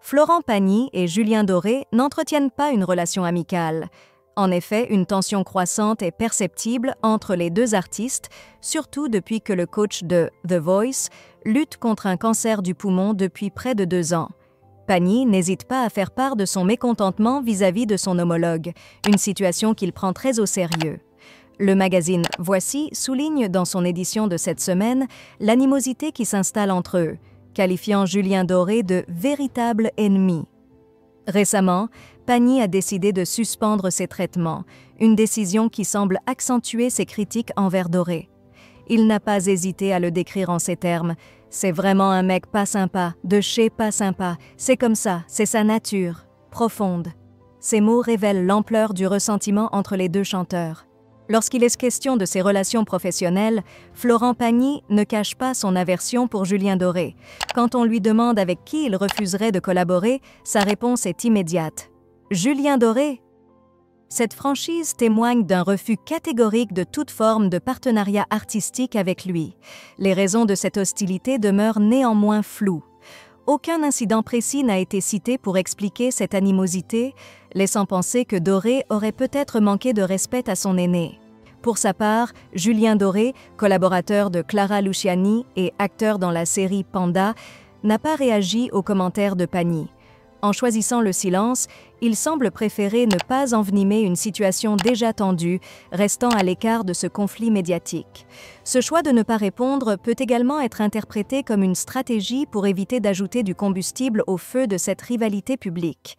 Florent Pagny et Julien Doré n'entretiennent pas une relation amicale. En effet, une tension croissante est perceptible entre les deux artistes, surtout depuis que le coach de The Voice lutte contre un cancer du poumon depuis près de 2 ans. Pagny n'hésite pas à faire part de son mécontentement vis-à-vis de son homologue, une situation qu'il prend très au sérieux. Le magazine Voici souligne dans son édition de cette semaine l'animosité qui s'installe entre eux, qualifiant Julien Doré de « véritable ennemi ». Récemment, Pagny a décidé de suspendre ses traitements, une décision qui semble accentuer ses critiques envers Doré. Il n'a pas hésité à le décrire en ces termes. « C'est vraiment un mec pas sympa, de chez pas sympa, c'est comme ça, c'est sa nature, profonde ». Ces mots révèlent l'ampleur du ressentiment entre les deux chanteurs. Lorsqu'il est question de ses relations professionnelles, Florent Pagny ne cache pas son aversion pour Julien Doré. Quand on lui demande avec qui il refuserait de collaborer, sa réponse est immédiate. « Julien Doré ?» Cette franchise témoigne d'un refus catégorique de toute forme de partenariat artistique avec lui. Les raisons de cette hostilité demeurent néanmoins floues. Aucun incident précis n'a été cité pour expliquer cette animosité, laissant penser que Doré aurait peut-être manqué de respect à son aîné. Pour sa part, Julien Doré, collaborateur de Clara Luciani et acteur dans la série Panda, n'a pas réagi aux commentaires de Pagny. En choisissant le silence, il semble préférer ne pas envenimer une situation déjà tendue, restant à l'écart de ce conflit médiatique. Ce choix de ne pas répondre peut également être interprété comme une stratégie pour éviter d'ajouter du combustible au feu de cette rivalité publique.